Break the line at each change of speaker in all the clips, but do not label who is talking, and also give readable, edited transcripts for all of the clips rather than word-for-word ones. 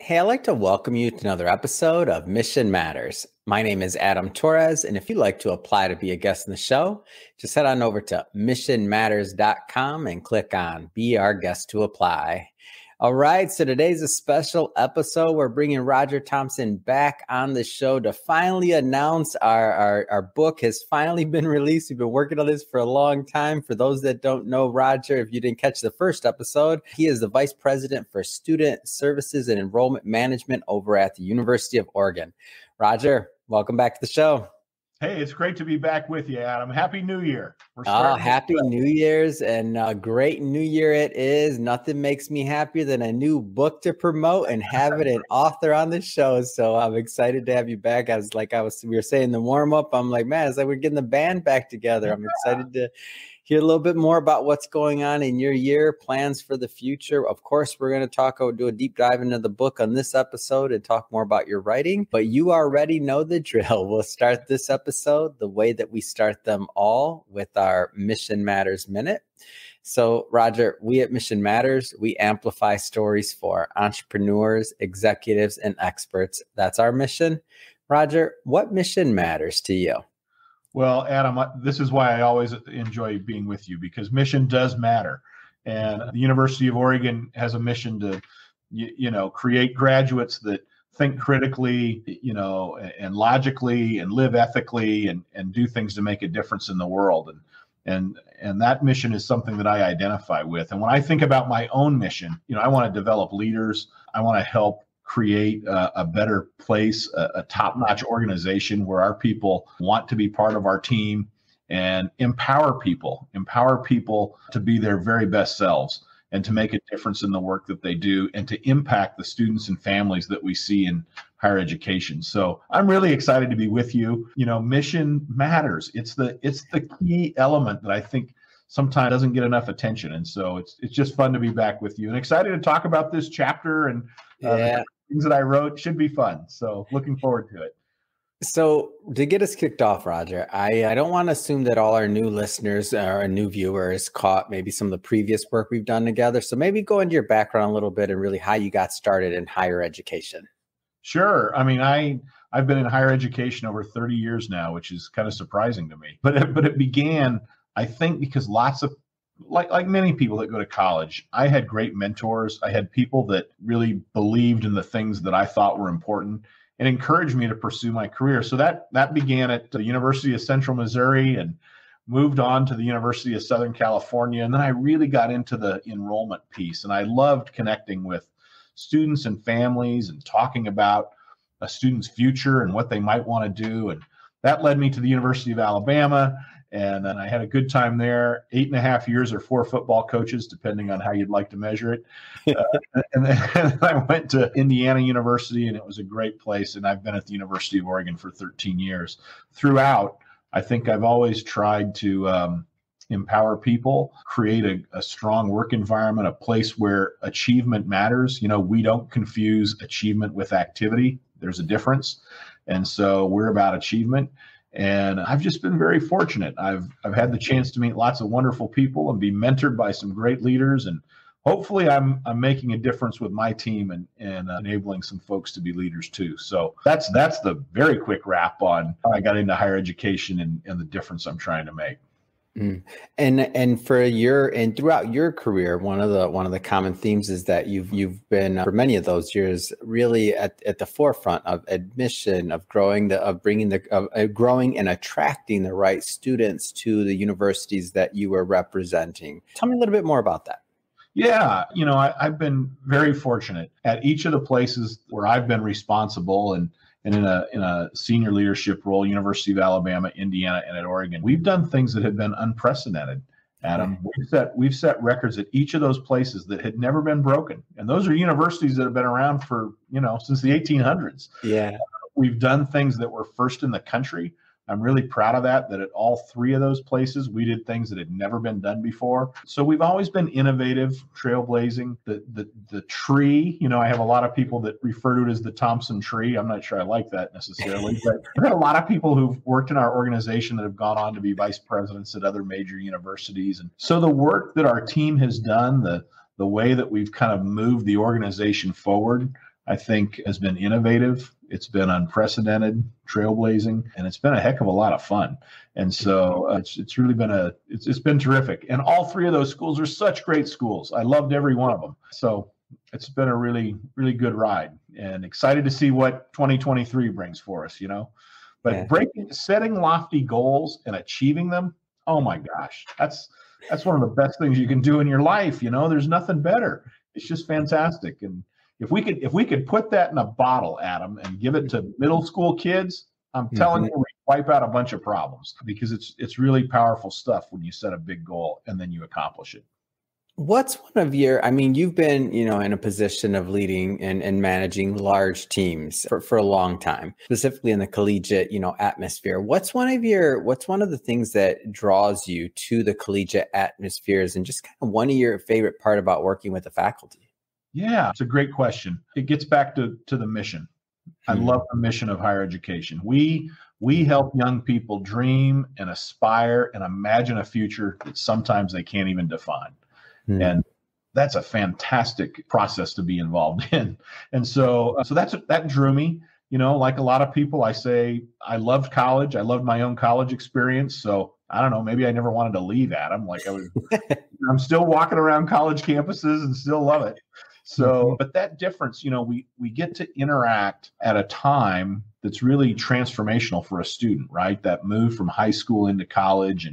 Hey, I'd like to welcome you to another episode of Mission Matters. My name is Adam Torres, and if you'd like to apply to be a guest in the show, just head on over to missionmatters.com and click on Be Our Guest to Apply. All right, so today's a special episode. We're bringing Roger Thompson back on the show to finally announce our book has finally been released. We've been working on this for a long time. For those that don't know Roger, if you didn't catch the first episode, he is the Vice President for Student Services and Enrollment Management over at the University of Oregon. Roger, welcome back to the show.
Hey, it's great to be back with you, Adam. Happy New Year.
Happy New Year's and a great New Year it is. Nothing makes me happier than a new book to promote and having an author on the show. So I'm excited to have you back. We were saying the warm up. I'm like, man, it's like we're getting the band back together. I'm excited to hear a little bit more about what's going on in your year, plans for the future. Of course, we're going to do a deep dive into the book on this episode and talk more about your writing, but you already know the drill. We'll start this episode the way that we start them all with our Mission Matters Minute. So, Roger, we at Mission Matters, we amplify stories for entrepreneurs, executives, and experts. That's our mission. Roger, what mission matters to you?
Well, Adam, this is why I always enjoy being with you, because mission does matter. And the University of Oregon has a mission to, create graduates that think critically, and logically and live ethically and do things to make a difference in the world. And that mission is something that I identify with. And when I think about my own mission, I want to develop leaders. I want to help create a better place, a top-notch organization where our people want to be part of our team, and empower people to be their very best selves and to make a difference in the work that they do and to impact the students and families that we see in higher education. So I'm really excited to be with you. Mission matters. It's the key element that I think sometimes doesn't get enough attention. And so it's just fun to be back with you and excited to talk about this chapter and things that I wrote. Should be fun. So looking forward to it.
So to get us kicked off, Roger, I don't want to assume that all our new listeners or new viewers caught maybe some of the previous work we've done together. So maybe go into your background a little bit and really how you got started in higher education.
Sure. I mean, I've been in higher education over 30 years now, which is kind of surprising to me. But it began, I think, because lots of like many people that go to college, I had great mentors. I had people that really believed in the things that I thought were important and encouraged me to pursue my career. So that began at the University of Central Missouri and moved on to the University of Southern California. And then I really got into the enrollment piece. And I loved connecting with students and families and talking about a student's future and what they might want to do. And that led me to the University of Alabama. And then I had a good time there, 8.5 years or 4 football coaches, depending on how you'd like to measure it. And then I went to Indiana University, and it was a great place. And I've been at the University of Oregon for 13 years. Throughout, I think I've always tried to empower people, create a strong work environment, a place where achievement matters. We don't confuse achievement with activity. There's a difference. And so we're about achievement. And I've just been very fortunate. I've had the chance to meet lots of wonderful people and be mentored by some great leaders. And hopefully I'm making a difference with my team and enabling some folks to be leaders too. So that's the very quick wrap on how I got into higher education and the difference I'm trying to make.
And throughout your career, one of the common themes is that you've been for many of those years really at the forefront of admission, of growing and attracting the right students to the universities that you were representing. Tell me a little bit more about that.
Yeah, I've been very fortunate at each of the places where I've been responsible and in a senior leadership role, University of Alabama, Indiana, and at Oregon. We've done things that have been unprecedented, Adam. We've set records at each of those places that had never been broken. And those are universities that have been around for, since the 1800s.
Yeah.
We've done things that were first in the country. I'm really proud of that at all 3 of those places, we did things that had never been done before. So we've always been innovative, trailblazing. The tree, I have a lot of people that refer to it as the Thompson tree. I'm not sure I like that necessarily, but I've had a lot of people who've worked in our organization that have gone on to be vice presidents at other major universities. And so the work that our team has done, the way that we've kind of moved the organization forward, I think has been innovative. It's been unprecedented, trailblazing, and it's been a heck of a lot of fun. And so it's really been it's been terrific. And all three of those schools are such great schools. I loved every one of them. So it's been a really, really good ride, and excited to see what 2023 brings for us, But setting lofty goals and achieving them, oh my gosh, that's one of the best things you can do in your life. There's nothing better. It's just fantastic. And if we could put that in a bottle, Adam, and give it to middle school kids, I'm telling you, we wipe out a bunch of problems, because it's really powerful stuff when you set a big goal and then you accomplish it.
What's one of you've been, in a position of leading and managing large teams for a long time, specifically in the collegiate, atmosphere. What's one of the things that draws you to the collegiate atmospheres, and just kind of one of your favorite part about working with the faculty?
Yeah, it's a great question. It gets back to the mission. I love the mission of higher education. We help young people dream and aspire and imagine a future that sometimes they can't even define. And that's a fantastic process to be involved in. And so that drew me. Like a lot of people, I say I loved college. I loved my own college experience. So I don't know, maybe I never wanted to leave Adam. Like I'm still walking around college campuses and still love it. So, but that difference, we get to interact at a time that's really transformational for a student, right? That move from high school into college.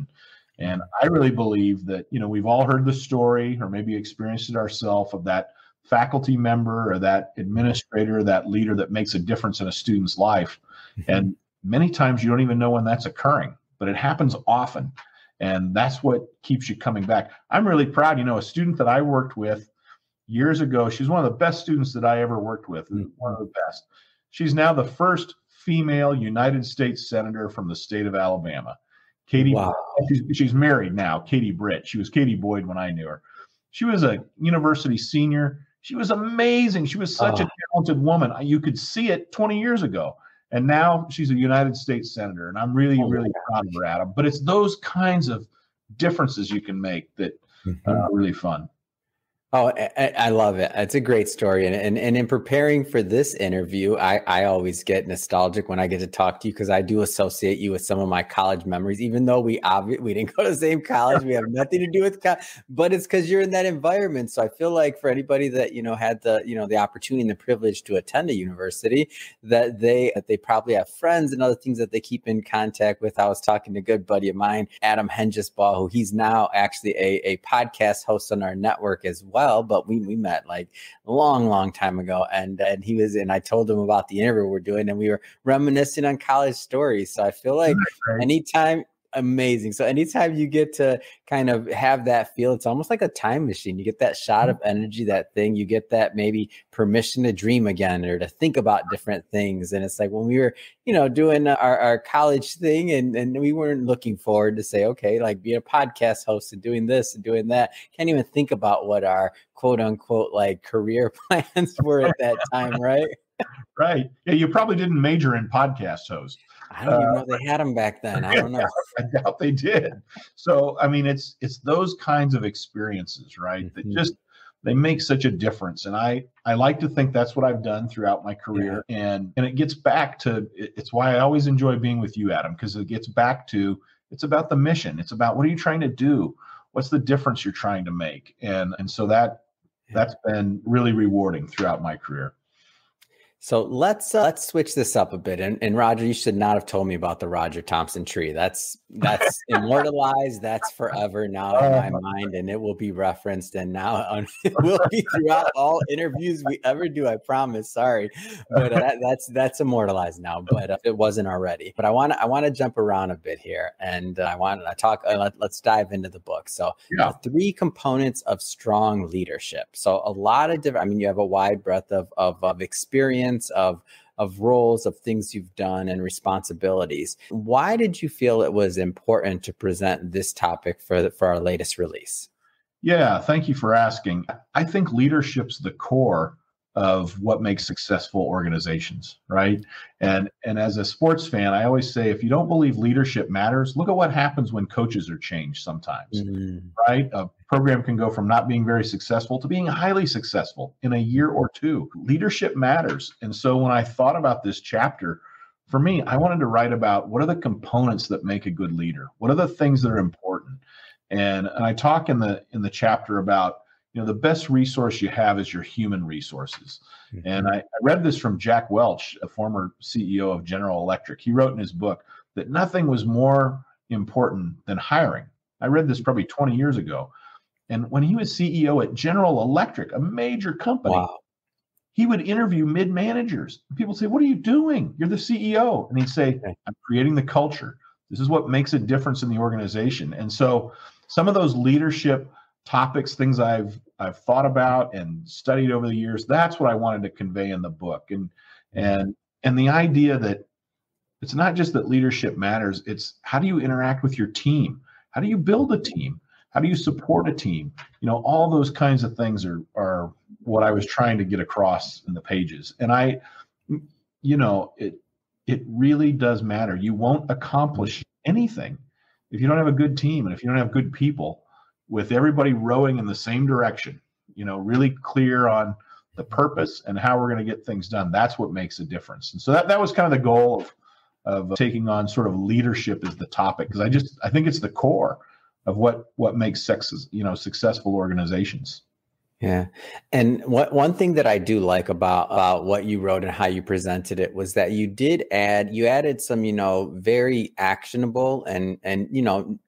And I really believe that, we've all heard the story, or maybe experienced it ourselves, of that faculty member or that administrator, that leader that makes a difference in a student's life. And many times you don't even know when that's occurring, but it happens often. And that's what keeps you coming back. I'm really proud, a student that I worked with years ago, she's one of the best students that I ever worked with, one of the best. She's now the first female United States Senator from the state of Alabama. Katie, wow. She's married now, Katie Britt. She was Katie Boyd when I knew her. She was a university senior. She was amazing. She was such a talented woman. You could see it 20 years ago. And now she's a United States Senator. And I'm really, really proud of her, Adam. But it's those kinds of differences you can make that are really fun.
Oh, I love it. It's a great story. And in preparing for this interview, I always get nostalgic when I get to talk to you, because I do associate you with some of my college memories, even though we didn't go to the same college. We have nothing to do with college, but it's because you're in that environment. So I feel like for anybody that, had the opportunity and the privilege to attend a university, that they probably have friends and other things that they keep in contact with. I was talking to a good buddy of mine, Adam Hengesbaugh, who he's now actually a podcast host on our network as well. But we met like a long time ago, and I told him about the interview we're doing, and we were reminiscing on college stories. So I feel like anytime you get to kind of have that feel, it's almost like a time machine. You get that shot of energy, that thing, you get that maybe permission to dream again, or to think about different things. And it's like when we were, doing our college thing, and we weren't looking forward to say, okay, like being a podcast host and doing this and doing that. Can't even think about what our quote unquote like career plans were at that time, right?
Right. Yeah, you probably didn't major in podcast host.
I don't even know if they had them back then. I don't know.
I doubt they did. So, I mean, it's those kinds of experiences, right? That just, they make such a difference. And I like to think that's what I've done throughout my career. Yeah. And it gets back to, it's why I always enjoy being with you, Adam, because it gets back to, it's about the mission. It's about, what are you trying to do? What's the difference you're trying to make? And so that's been really rewarding throughout my career.
So let's switch this up a bit. And Roger, you should not have told me about the Roger Thompson tree. That's immortalized. That's forever now in my mind, and it will be referenced. And now it will be throughout all interviews we ever do. I promise. Sorry, but that's immortalized now. But it wasn't already. But I want to jump around a bit here, and let's dive into the book. So 3 components of strong leadership. So a lot of different. I mean, you have a wide breadth of experience. Of roles, of things you've done, and responsibilities. Why did you feel it was important to present this topic for our latest release?
Yeah, thank you for asking. I think leadership's the core of what makes successful organizations, right? And as a sports fan, I always say, if you don't believe leadership matters, look at what happens when coaches are changed sometimes, right? A program can go from not being very successful to being highly successful in a year or two. Leadership matters. And so when I thought about this chapter, for me, I wanted to write about what are the components that make a good leader? What are the things that are important? And I talk in the chapter about, the best resource you have is your human resources. Mm-hmm. And I read this from Jack Welch, a former CEO of General Electric. He wrote in his book that nothing was more important than hiring. I read this probably 20 years ago. And when he was CEO at General Electric, a major company, wow, he would interview mid-managers. People say, "What are you doing? You're the CEO." And he'd say, "I'm creating the culture. This is what makes a difference in the organization." And so some of those leadership topics, things I've thought about and studied over the years, that's what I wanted to convey in the book. And the idea that it's not just that leadership matters, it's how do you interact with your team? How do you build a team? How do you support a team? All those kinds of things are what I was trying to get across in the pages. And it really does matter. You won't accomplish anything if you don't have a good team and if you don't have good people with everybody rowing in the same direction, really clear on the purpose and how we're going to get things done. That's what makes a difference. And so that was kind of the goal of taking on sort of leadership as the topic, because I think it's the core of what makes successful organizations.
Yeah. And one thing that I do like about what you wrote and how you presented it was that you added some, very actionable and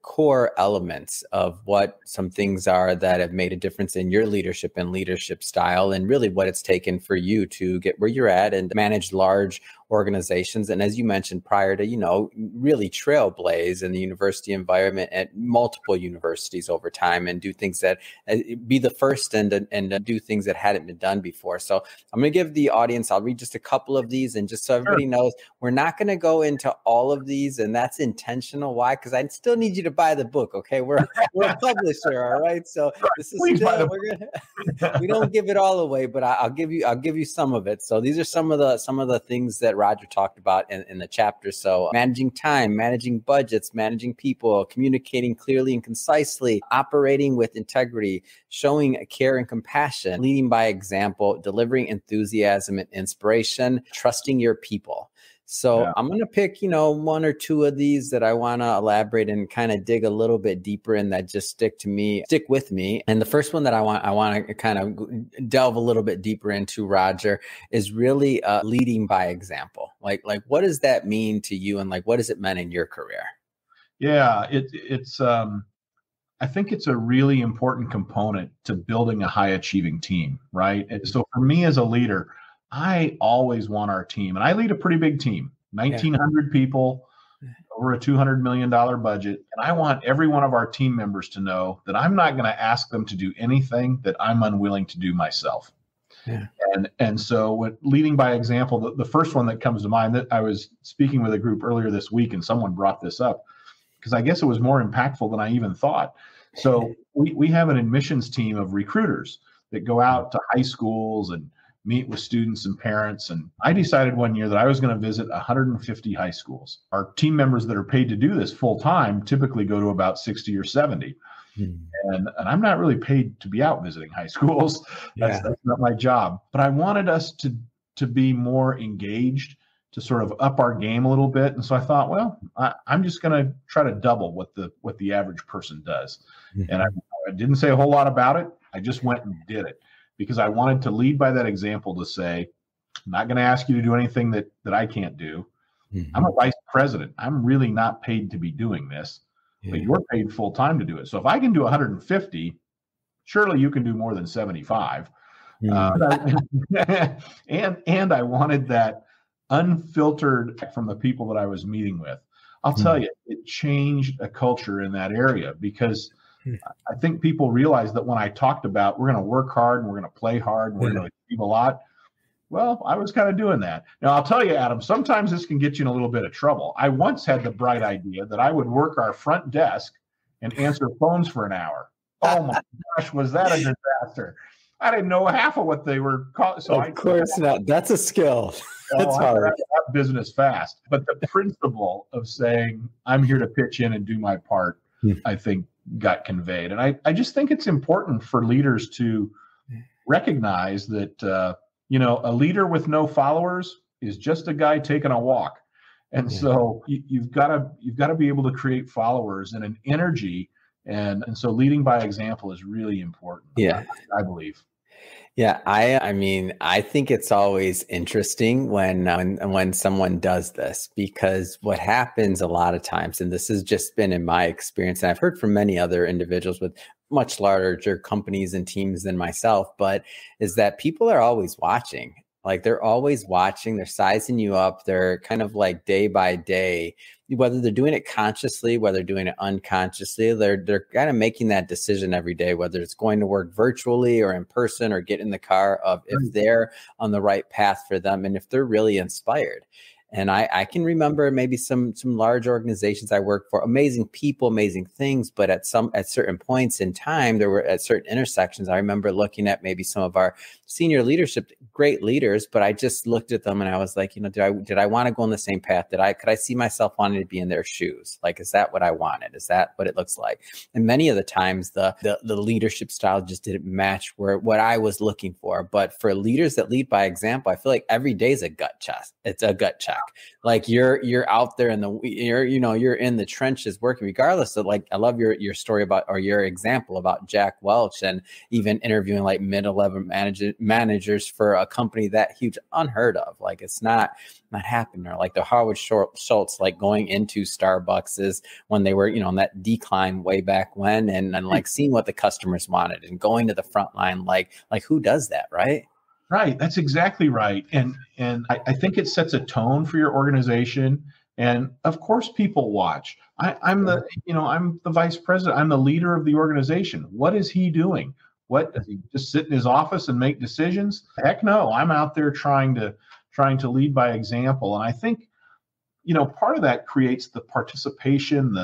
core elements of what some things are that have made a difference in your leadership and leadership style, and really what it's taken for you to get where you're at and manage large organizations. And as you mentioned prior to, really trailblaze in the university environment at multiple universities over time and do things that be the first and do things that hadn't been done before. So I'm going to give the audience, I'll read just a couple of these, and just so everybody knows, we're not going to go into all of these, and that's intentional. Why? Because I still need you to buy the book. Okay. We're a publisher. All right. So this is still, we don't give it all away, but I'll give you some of it. So these are some of the things that Roger talked about in the chapter. So managing time, managing budgets, managing people, communicating clearly and concisely, operating with integrity, showing care and compassion, leading by example, delivering enthusiasm and inspiration, trusting your people. So I'm going to pick, one or two of these that I want to elaborate and kind of dig a little bit deeper in that just stick with me. And the first one that I want to kind of delve a little bit deeper into, Roger, is really leading by example. Like what does that mean to you, and what has it meant in your career?
Yeah, it's I think it's a really important component to building a high achieving team, right? And so for me as a leader, I always want our team, and I lead a pretty big team, 1,900 people, over a $200 million budget. And I want every one of our team members to know that I'm not going to ask them to do anything that I'm unwilling to do myself. Yeah. And so with leading by example, the first one that comes to mind, that I was speaking with a group earlier this week, and someone brought this up because I guess it was more impactful than I even thought. So we have an admissions team of recruiters that go out to high schools and meet with students and parents. And I decided one year that I was going to visit 150 high schools. Our team members that are paid to do this full time typically go to about 60 or 70. And I'm not really paid to be out visiting high schools. That's not my job. But I wanted us to be more engaged, to sort of up our game a little bit. And so I thought, well, I'm just going to try to double what the average person does. And I didn't say a whole lot about it. I just went and did it, because I wanted to lead by that example, to say, I'm not going to ask you to do anything that I can't do. I'm a vice president. I'm really not paid to be doing this, but you're paid full time to do it. So if I can do 150, surely you can do more than 75. And I wanted that unfiltered from the people that I was meeting with. I'll tell you, it changed a culture in that area, because I think people realize that when I talked about we're going to work hard and we're going to play hard and we're going to achieve a lot, well, I was kind of doing that. Now, I'll tell you, Adam, sometimes this can get you in a little bit of trouble. I once had the bright idea that I would work our front desk and answer phones for an hour. Oh my gosh, was that a disaster? I didn't know half of what they were called. So
of course not. That's a skill. That's
I
hard.
got business fast. But the principle of saying, I'm here to pitch in and do my part, I think got conveyed. And I just think it's important for leaders to recognize that, a leader with no followers is just a guy taking a walk. And so you've got to be able to create followers and an energy. And so leading by example is really important.
Yeah.
I believe.
Yeah, I mean, I think it's always interesting when someone does this, because what happens a lot of times, and this has just been in my experience, and I've heard from many other individuals with much larger companies and teams than myself, but is that people are always watching. Like they're always watching, they're sizing you up. They're kind of like day by day, whether they're doing it consciously, whether they're doing it unconsciously, they're kind of making that decision every day, whether it's going to work virtually or in person or get in the car, of if they're on the right path for them and if they're really inspired. And I can remember maybe some large organizations I worked for, amazing people, amazing things, but at certain points in time, there were at certain intersections. I remember looking at maybe some of our senior leadership, great leaders, but I just looked at them and I was like, did I want to go on the same path? Could I see myself wanting to be in their shoes? Like, is that what I wanted? Is that what it looks like? And many of the times the leadership style just didn't match what I was looking for. But for leaders that lead by example, I feel like every day is a gut check. It's a gut check. Like you're out there you're in the trenches working, regardless of, like, I love your story about, or your example about Jack Welch, and even interviewing like mid-level managers for a company that huge, unheard of. Like it's not happening. Or like the Howard Schultz, like going into Starbucks when they were, in that decline way back when, and like seeing what the customers wanted and going to the front line. Like who does that, right?
Right. That's exactly right. And I think it sets a tone for your organization. And of course, people watch. I'm the vice president. I'm the leader of the organization. What is he doing? What, does he just sit in his office and make decisions? Heck no. I'm out there trying to lead by example. And I think, part of that creates the participation,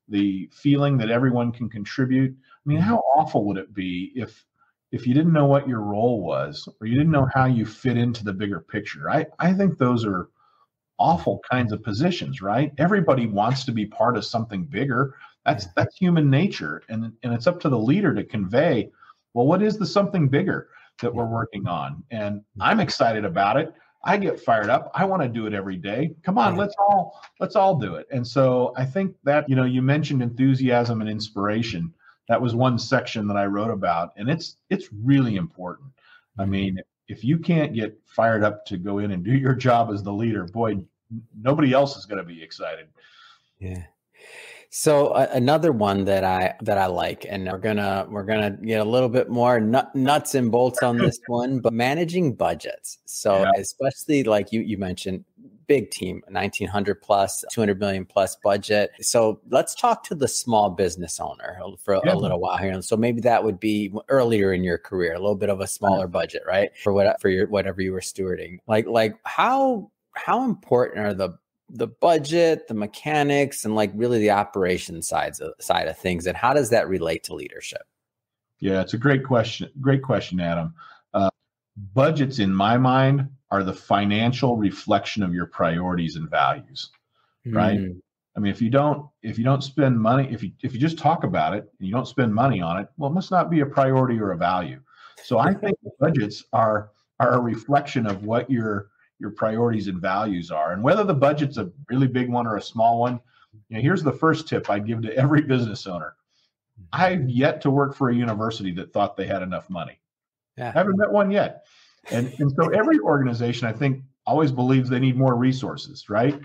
the feeling that everyone can contribute. I mean, how awful would it be if you didn't know what your role was, or you didn't know how you fit into the bigger picture? I think those are awful kinds of positions, right? Everybody wants to be part of something bigger. That's human nature. And it's up to the leader to convey, well, what is the something bigger that we're working on? And I'm excited about it. I get fired up. I want to do it every day. Come on, let's all do it. And so I think that, you mentioned enthusiasm and inspiration. That was one section that I wrote about, and it's really important. I mean, if you can't get fired up to go in and do your job as the leader, boy, nobody else is going to be excited.
Yeah. So another one that I like, and we're gonna get a little bit more nuts and bolts on this one, but managing budgets. So especially like you mentioned, big team, 1,900 plus, 200 million plus budget. So let's talk to the small business owner for a little while here. And so maybe that would be earlier in your career, a little bit of a smaller budget, right? For whatever you were stewarding. Like how important are the budget, the mechanics, and like really the operation side of things, and how does that relate to leadership?
Yeah, it's a great question. Great question, Adam. Budgets, in my mind, are the financial reflection of your priorities and values, right? I mean, if you don't spend money, if you just talk about it and you don't spend money on it, well, it must not be a priority or a value. So I think budgets are a reflection of what your priorities and values are. And whether the budget's a really big one or a small one, here's the first tip I give to every business owner. I've yet to work for a university that thought they had enough money. I haven't met one yet. And so every organization, I think, always believes they need more resources, right?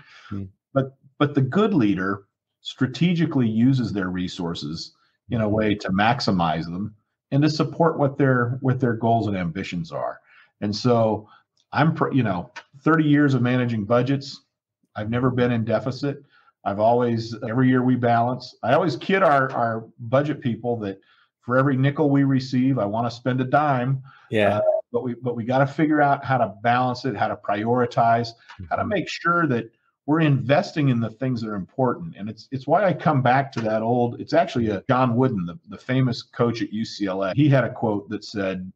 But the good leader strategically uses their resources in a way to maximize them and to support what their goals and ambitions are. And so I'm 30 years of managing budgets. I've never been in deficit. Every year we balance. I always kid our budget people that for every nickel we receive, I want to spend a dime. But we got to figure out how to balance it, how to prioritize, how to make sure that we're investing in the things that are important. And it's why I come back to that old, it's actually a John Wooden, the famous coach at UCLA. He had a quote that said,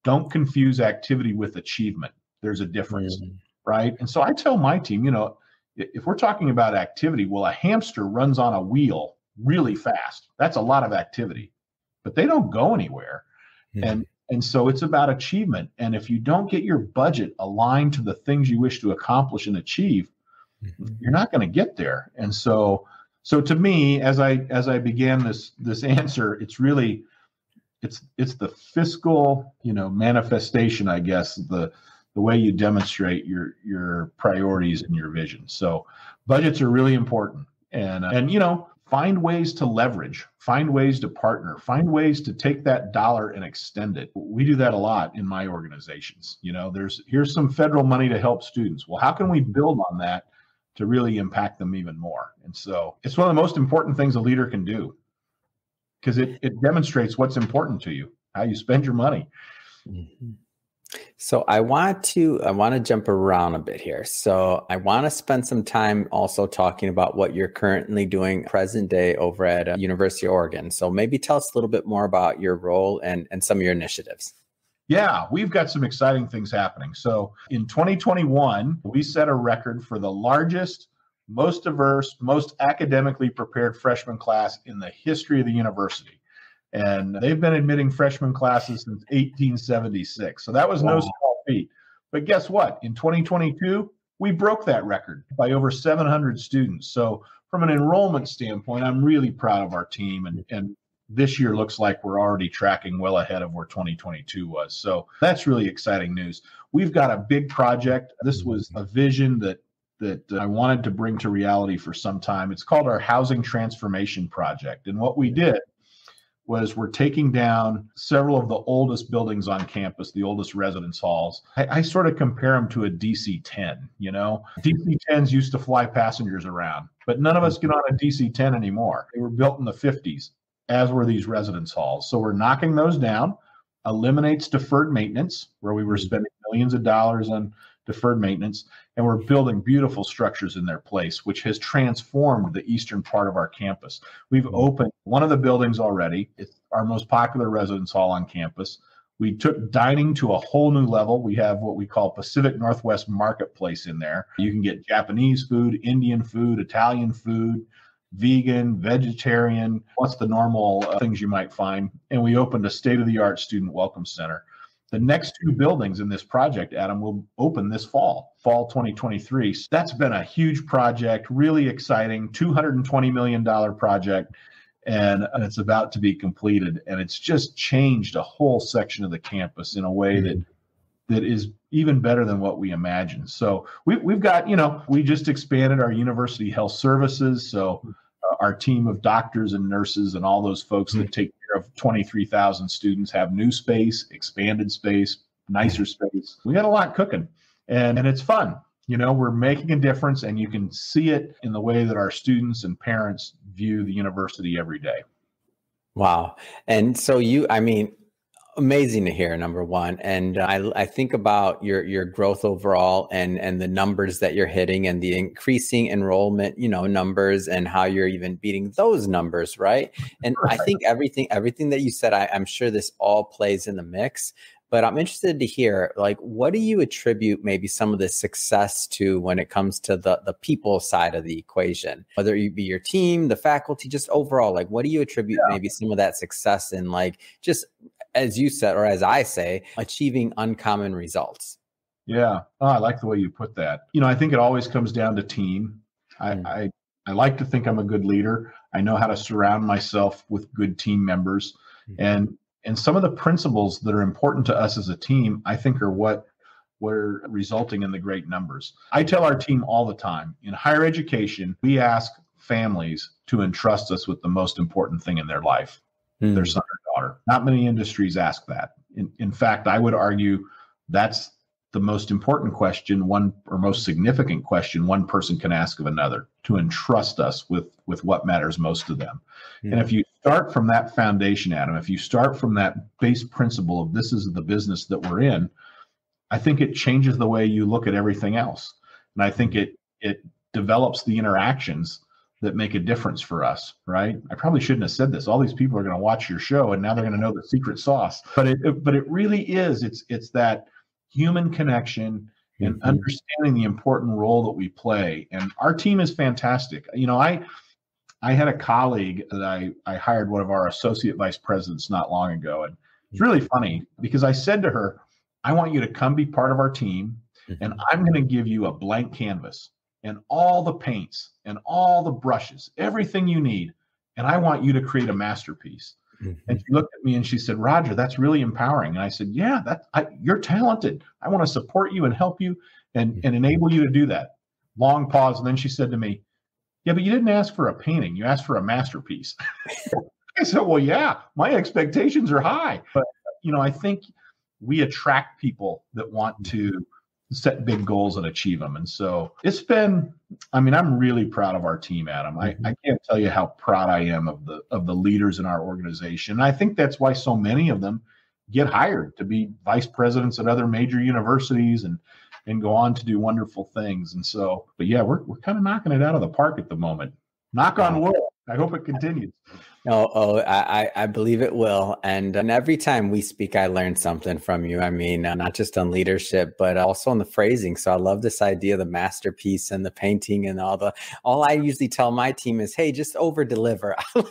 don't confuse activity with achievement. There's a difference, right? And so I tell my team, if we're talking about activity, well, a hamster runs on a wheel really fast. That's a lot of activity, but they don't go anywhere. And so it's about achievement. And if you don't get your budget aligned to the things you wish to accomplish and achieve, you're not going to get there. And so to me, as I began this answer, it's really, it's the fiscal, manifestation, I guess, the way you demonstrate your priorities and your vision. So budgets are really important. And find ways to leverage, find ways to partner, find ways to take that dollar and extend it. We do that a lot in my organizations. Here's some federal money to help students. Well, how can we build on that to really impact them even more? And so it's one of the most important things a leader can do, because it demonstrates what's important to you, how you spend your money.
Mm-hmm. So I want to jump around a bit here. So I want to spend some time also talking about what you're currently doing present day over at University of Oregon. So maybe tell us a little bit more about your role and some of your initiatives.
Yeah, we've got some exciting things happening. So in 2021, we set a record for the largest, most diverse, most academically prepared freshman class in the history of the university. And they've been admitting freshman classes since 1876. So that was no small feat. But guess what? In 2022, we broke that record by over 700 students. So from an enrollment standpoint, I'm really proud of our team. And this year looks like we're already tracking well ahead of where 2022 was. So that's really exciting news. We've got a big project. This was a vision that I wanted to bring to reality for some time. It's called our Housing Transformation Project. And what we did was we're taking down several of the oldest buildings on campus, the oldest residence halls. I sort of compare them to a DC-10, DC-10s used to fly passengers around, but none of us get on a DC-10 anymore. They were built in the 50s, as were these residence halls. So we're knocking those down, eliminates deferred maintenance, where we were spending millions of dollars on deferred maintenance, and we're building beautiful structures in their place, which has transformed the eastern part of our campus. We've opened one of the buildings already. It's our most popular residence hall on campus. We took dining to a whole new level. We have what we call Pacific Northwest Marketplace in there. You can get Japanese food, Indian food, Italian food, vegan, vegetarian, what's the normal things you might find. And we opened a state-of-the-art student welcome center. The next two buildings in this project, Adam, will open this fall 2023. That's been a huge project, really exciting, $220 million project, and it's about to be completed. And it's just changed a whole section of the campus in a way that is even better than what we imagined. So we've got, we just expanded our university health services. So our team of doctors and nurses and all those folks that take care of 23,000 students have new space, expanded space, nicer space. We got a lot cooking, and it's fun. We're making a difference, and you can see it in the way that our students and parents view the university every day.
Wow. And so amazing to hear, number one. And I think about your growth overall and the numbers that you're hitting and the increasing enrollment, numbers, and how you're even beating those numbers, right? And I think everything that you said, I'm sure this all plays in the mix. But I'm interested to hear, what do you attribute maybe some of the success to when it comes to the people side of the equation, whether it be your team, the faculty, just overall, what do you attribute maybe some of that success in, just as you said, or as I say, achieving uncommon results?
Yeah. Oh, I like the way you put that. I think it always comes down to team. I like to think I'm a good leader. I know how to surround myself with good team members. And some of the principles that are important to us as a team, I think, are what were resulting in the great numbers. I tell our team all the time, in higher education, we ask families to entrust us with the most important thing in their life, their son or daughter. Not many industries ask that. In fact, I would argue that's the most important question, most significant question one person can ask of another, to entrust us with what matters most to them. And if you start from that foundation, Adam, if you start from that base principle of this is the business that we're in, I think it changes the way you look at everything else. And I think it develops the interactions that make a difference for us, right? I probably shouldn't have said this. All these people are going to watch your show and now they're going to know the secret sauce. But it really is. It's that human connection and understanding the important role that we play. And our team is fantastic. You know, I had a colleague that I hired, one of our associate vice presidents, not long ago. And it's really funny because I said to her, I want you to come be part of our team, and I'm going to give you a blank canvas and all the paints and all the brushes, everything you need. And I want you to create a masterpiece. And she looked at me and she said, Roger, that's really empowering. And I said, yeah, you're talented. I want to support you and help you and enable you to do that. Long pause. And then she said to me, yeah, but you didn't ask for a painting. You asked for a masterpiece. I said, well, yeah, my expectations are high. But, you know, I think we attract people that want to set big goals and achieve them. And so it's been, I mean, I'm really proud of our team, Adam. I can't tell you how proud I am of the leaders in our organization. And I think that's why so many of them get hired to be vice presidents at other major universities and go on to do wonderful things. And so, but yeah, we're kind of knocking it out of the park at the moment. Knock on wood. I hope it continues.
I believe it will. And every time we speak, I learn something from you. I mean, not just on leadership, but also on the phrasing. So I love this idea of the masterpiece and the painting and all I usually tell my team is, hey, just over deliver. I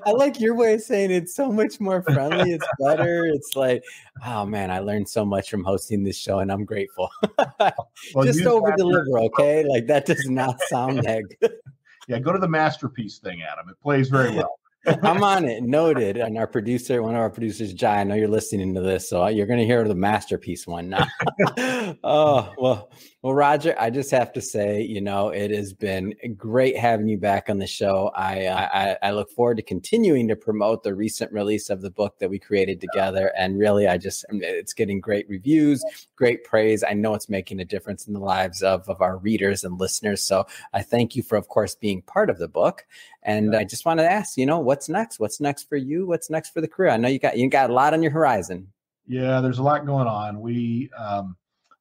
like your way of saying it. It's so much more friendly. It's better. It's like, oh man, I learned so much from hosting this show and I'm grateful.
Well,
just over deliver. Okay. Like that does not sound that good.
Yeah, go to the masterpiece thing, Adam. It plays very well.
I'm on it. Noted. And our producer, one of our producers, Jai, I know you're listening to this, so you're going to hear the masterpiece one now. Well, Roger, I just have to say, you know, it has been great having you back on the show. I look forward to continuing to promote the recent release of the book that we created together. And really, it's getting great reviews, great praise. I know it's making a difference in the lives of our readers and listeners. So I thank you for, of course, being part of the book. And I just wanted to ask, you know, what's next? What's next for you? What's next for the career? I know you got a lot on your horizon.
Yeah, there's a lot going on.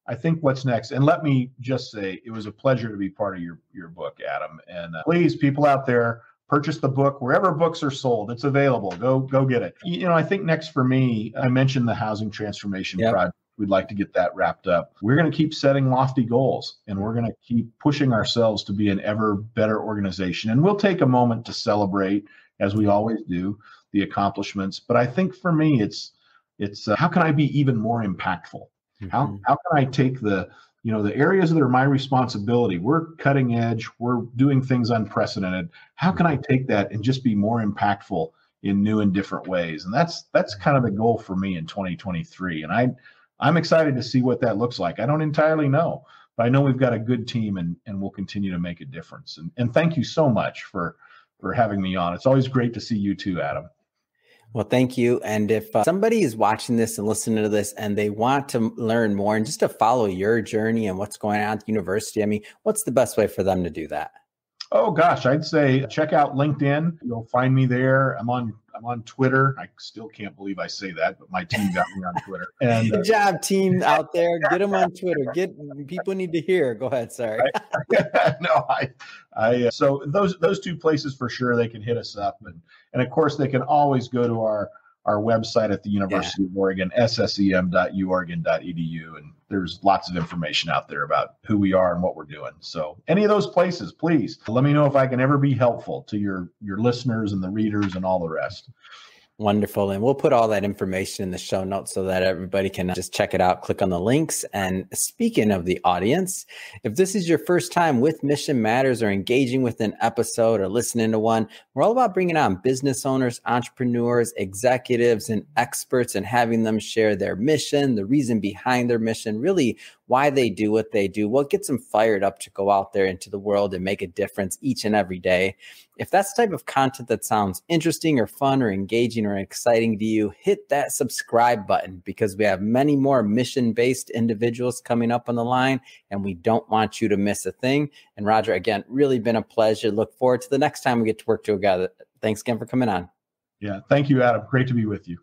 I think what's next, and let me just say, it was a pleasure to be part of your book, Adam. And please, people out there, purchase the book wherever books are sold. It's available. Go get it. You know, I think next for me, I mentioned the housing transformation project. We'd like to get that wrapped up. We're going to keep setting lofty goals, and we're going to keep pushing ourselves to be an ever better organization. And we'll take a moment to celebrate, as we always do, the accomplishments. But I think for me, it's how can I be even more impactful? How can I take the areas that are my responsibility? We're cutting edge. We're doing things unprecedented. How can I take that and just be more impactful in new and different ways? And that's kind of the goal for me in 2023. And I'm excited to see what that looks like. I don't entirely know, but I know we've got a good team and we'll continue to make a difference. And thank you so much for having me on. It's always great to see you too, Adam.
Well, thank you. And if somebody is watching this and listening to this and they want to learn more and just to follow your journey and what's going on at the university, I mean, what's the best way for them to do that?
Oh gosh, I'd say check out LinkedIn. You'll find me there. I'm on Twitter. I still can't believe I say that, but my team got me on Twitter. And
good job, team out there. Get them on Twitter. People need to hear. Go ahead. Sorry. So those two places for sure, they can hit us up, and of course they can always go to our website at the University of Oregon, ssem.uoregon.edu, and there's lots of information out there about who we are and what we're doing. So any of those places, please let me know if I can ever be helpful to your listeners and the readers and all the rest. Wonderful. And we'll put all that information in the show notes so that everybody can just check it out, click on the links. And speaking of the audience, if this is your first time with Mission Matters or engaging with an episode or listening to one, we're all about bringing on business owners, entrepreneurs, executives, and experts and having them share their mission, the reason behind their mission, really why they do what they do, what gets them fired up to go out there into the world and make a difference each and every day. If that's the type of content that sounds interesting or fun or engaging or exciting to you, hit that subscribe button because we have many more mission-based individuals coming up on the line and we don't want you to miss a thing. And Roger, again, really been a pleasure. Look forward to the next time we get to work together. Thanks again for coming on.
Yeah, thank you, Adam. Great to be with you.